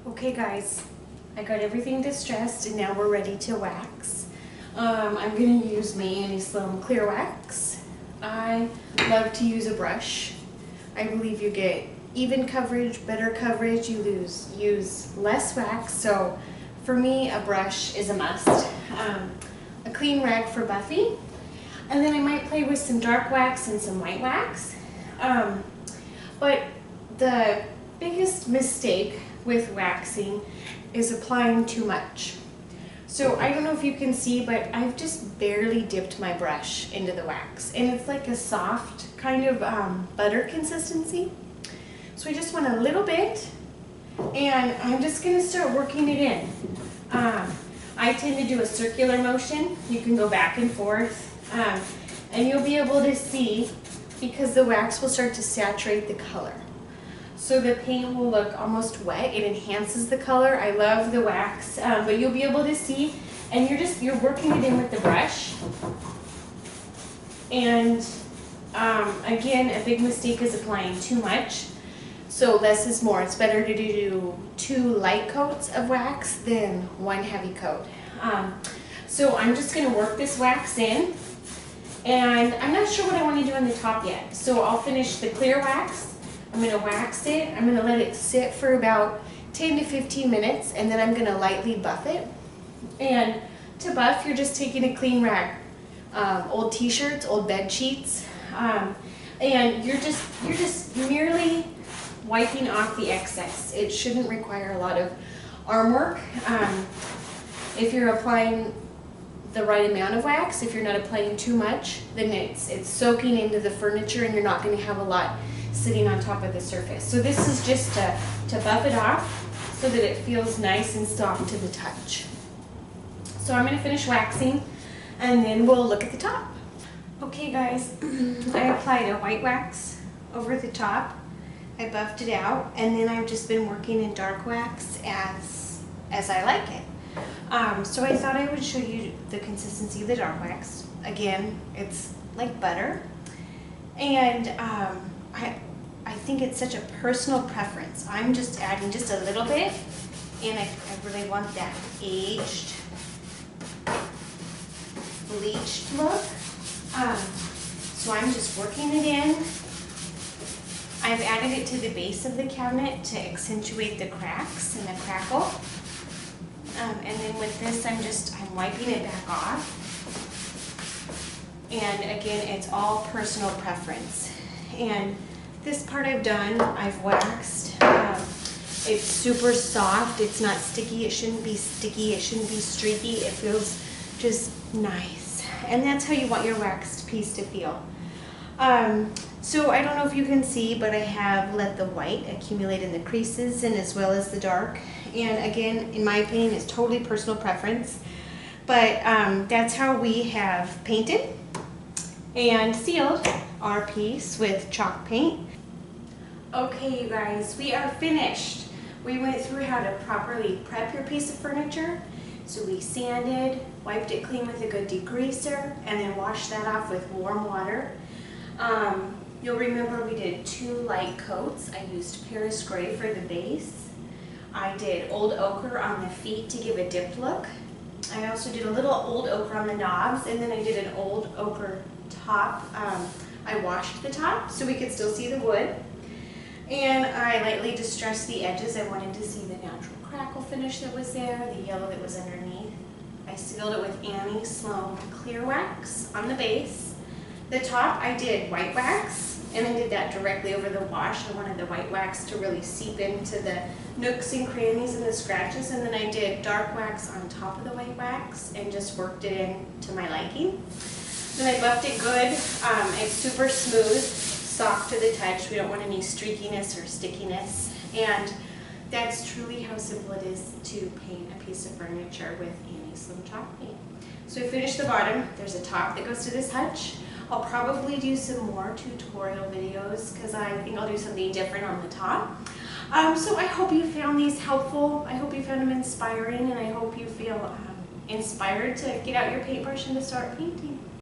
Okay guys, I got everything distressed and now we're ready to wax. I'm going to use my Annie Sloan clear wax. I love to use a brush. I believe you get even coverage, better coverage, you use less wax, so for me a brush is a must. A clean rag for buffing, and then I might play with some dark wax and some white wax. But the biggest mistake with waxing is applying too much. So I don't know if you can see, but I've just barely dipped my brush into the wax, and it's like a soft kind of butter consistency. So I just want a little bit, and I'm just going to start working it in. I tend to do a circular motion. You can go back and forth, and you'll be able to see because the wax will start to saturate the color. So the paint will look almost wet. It enhances the color. I love the wax, but you'll be able to see, and you're working it in with the brush. And again, a big mistake is applying too much. So less is more. It's better to do 2 light coats of wax than 1 heavy coat. So I'm just going to work this wax in, and I'm not sure what I want to do on the top yet. So I'll finish the clear wax. I'm going to wax it. I'm going to let it sit for about 10 to 15 minutes, and then I'm going to lightly buff it. And to buff, you're just taking a clean rag, old t-shirts, old bed sheets, and you're just merely wiping off the excess. It shouldn't require a lot of arm work. If you're applying the right amount of wax, if you're not applying too much, then it's soaking into the furniture, and you're not going to have a lot sitting on top of the surface. So this is just to buff it off so that it feels nice and soft to the touch. So I'm going to finish waxing, and then we'll look at the top. Okay guys, I applied a white wax over the top. I buffed it out, and then I've just been working in dark wax as I like it. So I thought I would show you the consistency of the dark wax. Again, it's like butter, and I think it's such a personal preference. I'm just adding just a little bit, and I really want that aged, bleached look. So I'm just working it in. I've added it to the base of the cabinet to accentuate the cracks and the crackle. And then with this, I'm wiping it back off. And again, it's all personal preference. And this part I've done, I've waxed. It's super soft. It's not sticky. It shouldn't be sticky. It shouldn't be streaky. It feels just nice. And that's how you want your waxed piece to feel. So I don't know if you can see, but I have let the white accumulate in the creases and as well as the dark. And again, in my opinion, it's totally personal preference. But that's how we have painted and sealed our piece with chalk paint. Okay, you guys, we are finished. We went through how to properly prep your piece of furniture. So we sanded, wiped it clean with a good degreaser, and then washed that off with warm water. You'll remember we did 2 light coats. I used Paris Gray for the base. I did old ochre on the feet to give a dipped look. I also did a little old ochre on the knobs, and then I did an old ochre top. I washed the top so we could still see the wood. And I lightly distressed the edges. I wanted to see the natural crackle finish that was there, the yellow that was underneath. I sealed it with Annie Sloan clear wax on the base. The top I did white wax, and I did that directly over the wash. I wanted the white wax to really seep into the nooks and crannies and the scratches, and then I did dark wax on top of the white wax and just worked it in to my liking. Then I buffed it good. It's super smooth, soft to the touch. We don't want any streakiness or stickiness, and that's truly how simple it is to paint a piece of furniture with Annie Sloan chalk paint. So I finished the bottom. There's a top that goes to this hutch. I'll probably do some more tutorial videos because I think I'll do something different on the top. So I hope you found these helpful. I hope you found them inspiring, and I hope you feel inspired to get out your paintbrush and to start painting.